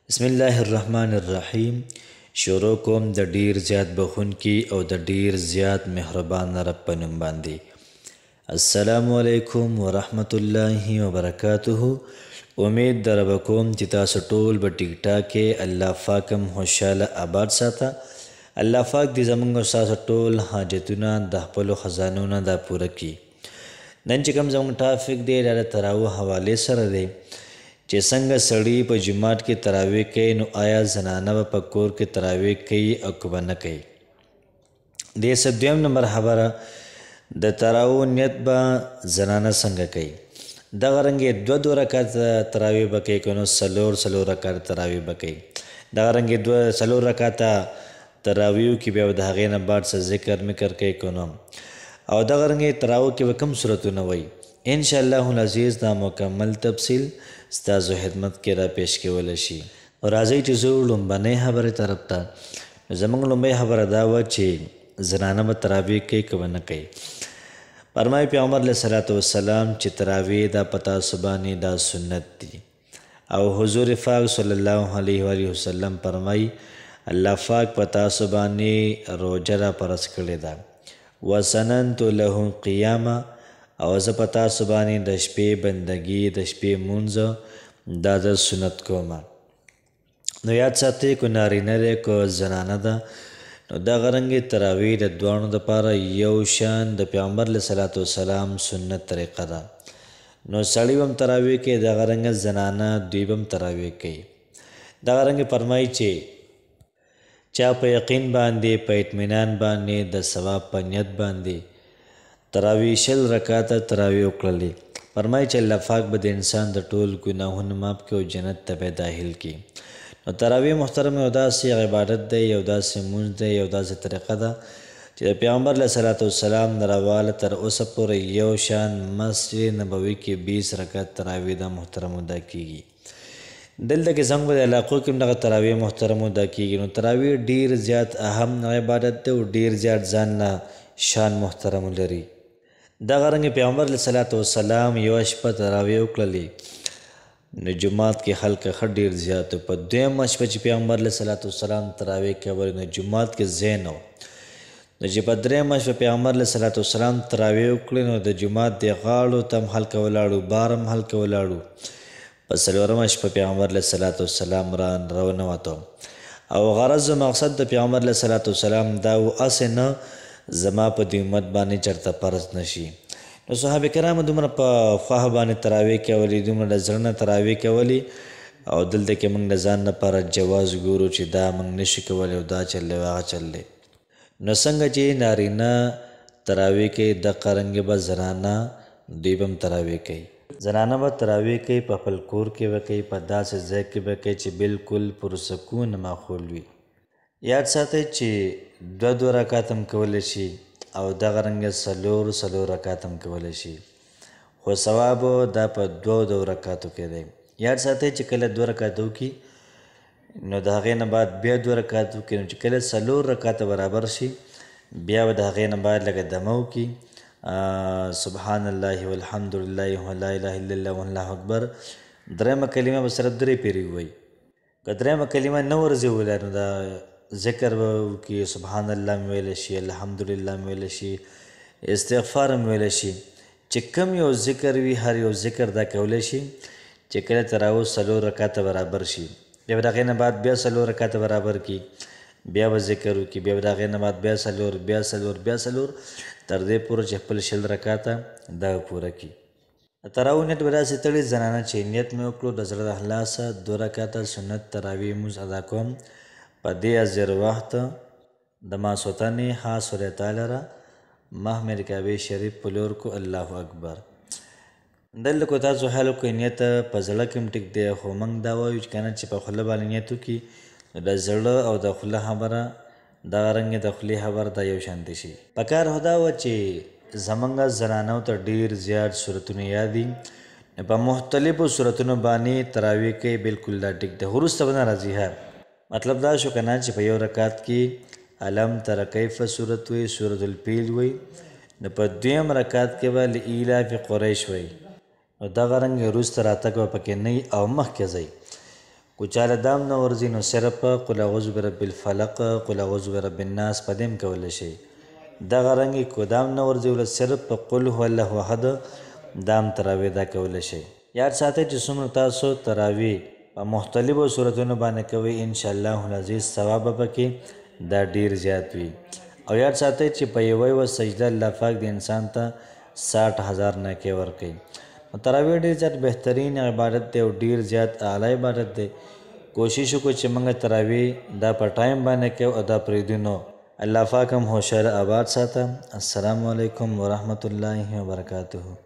بسم الله الرحمن الرحیم. شروع کوم د ډیر زیات بخونکی او د ډیر زیات مهربان رب په نوم باندې. السلام علیکم ورحمت الله وبرکاته. امید در کوم چې تاسو ټول به ټیک ټاک کې الله پاکم خوشاله آباد ساته. الله پاک دې زموږ او تاسو ټول حاجتونه د خپلو خزانو نه دا پوره کړي. نن چې کوم زموږ ټاپک دی د تراویح حوالې سره دی چې څنګه سړی په جماعت کې تراویح کوي، نو آیا زنانه به په کور کې تراویح کوي او که به نه کوي. دې څه دویم نمبر خبره د تراویح نیت به زنانه څنګه کوي. دغه رنګې دوه رکعاته تراویح به کوي که نو څلور رکعاته تراویح به کوي. دغه رنګې څلور رکعاته تراویحو کې بیا د هغې نه بعد څه ذکر مکر کوي که نو، او دغه رنګې تراویح کې به کوم صورتونه وایي. انشاءالله العزیز دا مکمل تفصیل ستاسو خدمت کې را پیش کولی شي. راځئ چې زه لومبنۍ خبرې طرف ته. زموږ لومبۍ خبره دا وه چې زنانه به تراویح کوي که به نه کوي. فرمایي پیغمبر علیه صلات وسلام چې تراویح دا په تاسو باندې دا سنت دي، او حضور پاک صلی الله علیه و آله وسلم فرمایي الله پاک په تاسو باندې روژه را فرض کړې ده. وسننت له قیامه، او زه په تاسو باندې د شپې بندګي د شپې مونځ دا د سنت کومه. نو یاد ساتئ که نارینه دی که زنانه ده، نو دغه رنګې تراویح د دواړو دپاره یو شان د پیغمبر علیه صلات وسلام سنت طریقه ده. نو سړی به هم تراویح کوي، دغه رنګه زنانه دوی به هم تراویح کوي. دغه رنګې فرمایي چې چا په یقین باندې په اطمینان باندې د ثواب په نیت باندې تراویح 20 رکعاته تراویح وکړلې، فرمایي چې الله پاک به د انسان د ټول ګناهونه معاف کړي او جنت ته به داخل کړي. نو تراویح محترم یو داسې عبادت دی، یو داسې مونځ دی، یو داسې طریقه ده چې د پیغمبر علیه صلات وسلام د راواله تر اوسه پورې یو شان مسجد نبوي کې 20 رکعت تراویح دا محترم ادا کېږي. دلته کې زموږ په علاقو کې هم دغه تراویح محترم ادا کېږي. نو تراویح ډېر زیات اهم عبادت دی او ډېر زیات ځان نه شان محترم لري. دغه رنګې پیغمبر علیه صلات وسلام یوه شپه تراویح وکړلې، نو جومات کې خلک ښه ډېر زیات و. په دویمه شپه چې پیغمبر علیه صلات وسلام تراویح کولې، نو جومات کې ځای نه و. نو چې په درېیمه شپه پیغمبر علیه صلات وسلام تراویح وکړې، نو د جومات د غاړو ته هم خلک ولاړو، بار هم خلک ولاړو. په څلورمه شپه پیغمبر علیه صلات وسلام راننوته، او غرض و مقصد د پیغمبر علیه صلات وسلام دا و هسې نه زما په دې امت باندې چېرته فرض نه شي. نو صحابه کرامو دومره په خوښه باندې تراویح کولې، دومره د زړه نه تراویح کولې، او دلته کې موږ د ځان لپاره جواز ګورو چې دا موږ نشي کولی او دا چل دی او هغه چل دی. نو څنګه چې نارینه تراویح کوي دغه رنګې به زنانه دوی به هم تراویح کوي. زنانه به تراویح کوي، په خپل کور کې به کوي، په داسې ځای کې به کوي چې بالکل پرسکون ماحول وي. یاد ساتئ چې دوه رکعات هم کولی شي او دغه رنګه څلور رکعات هم کولی شي، خو ثواب دا په دوه رکعاتو کې دی. یاد ساتئ چې کله 2 رکعات وکړي، نو د هغې نه بعد بیا 2 رکعات وکړي، نو چې کله 4 رکعاته برابر شي، بیا به د هغې نه بعد لږه دمه وکړي، سبحان الله والحمد لله ولا اله الا الله والله اکبر. درېیمه کلمه به سره 3 پیرې ووایي. که درېیمه کلمه نه ورځي وویلی، نو دا ذکر به وکړي، سبحان الله مې ویلی شي، الحمدلله مې ویلی شي، استغفار مې ویلی شي. چې کوم یو ذکر وي، هر یو ذکر دا کولی شي. چې کله تراویح 4 رکعاته برابر شي، بیا به د هغې نه بعد بیا 4 رکعاته برابر کړي، بیا به ذکر وکړي، بیا به د هغې نه بعد بیا 4 بیا 4 تر دې پورې چې خپل 20 رکعاته دا پوره کړي. د تراویح نیت به داسې تړي زنانه چې نیت مې وکړو د زړه د اخلاصه 2 رکعاته سنت تراویح مونځ ادا کوم په دې حاضر وخت د ماسوتنې خاص خدای تعالی را مه مې د کعبې شریف په لور کو. الله اکبر. دلته کو تاسو خیال وکړئ نیت په زړه کې هم ټیک دی، خو موږ دا وایو چې که نه چې په خوله باندې نیت وکړي، نو د زړه او د خوله خبره دغه رنګې د خولې خبره دا یو شانتې شي. پکار خو دا وه چې زموږ زنانو ته ډېر زیات صورتونه یاد دي، په مختلفو صورتونو باندې تراویح کوي، بالکل دا ټیک دی. وروسته به نه راځي. مطلب دا شو که نه چې په یو رکعت کې علم تر کیف صورت وی، سورة الفیل وی، نو په دویم رکعت کې به لإیلاف قریش وی، نو دغه رنګ وروسته راتګ به پکې نه وي او مخکې ځئ. کو چاله دام نه ورځي نو صرف قل اعوذ برب الفلق قل اعوذ برب الناس په دې کولی شي. دغه رنګې کو دام نه ورځي ول صرف په قل هو الله احد دام تراوی دا کولی شي. یاد ساتئ چې څومره تاسو تراوی په مختلفو صورتونو باندې کوي ان شاء الله العزیز ثواب پکې دا ډیر زیات وي. او یاد ساتئ چې په یوه سجده الله پاک د انسان ته 60,000 نیکۍ ورکوي. تراویح ډیر زیات بهترین عبادت دی او ډیر زیات اعلی عبادت دی. کوشش وکړو چې موږ تراویح دا په ټایم باندې کوو او دا پرېږدو نو. الله پاک هم هوښیار آباد ساته. السلام علیکم ورحمت الله وبرکاته.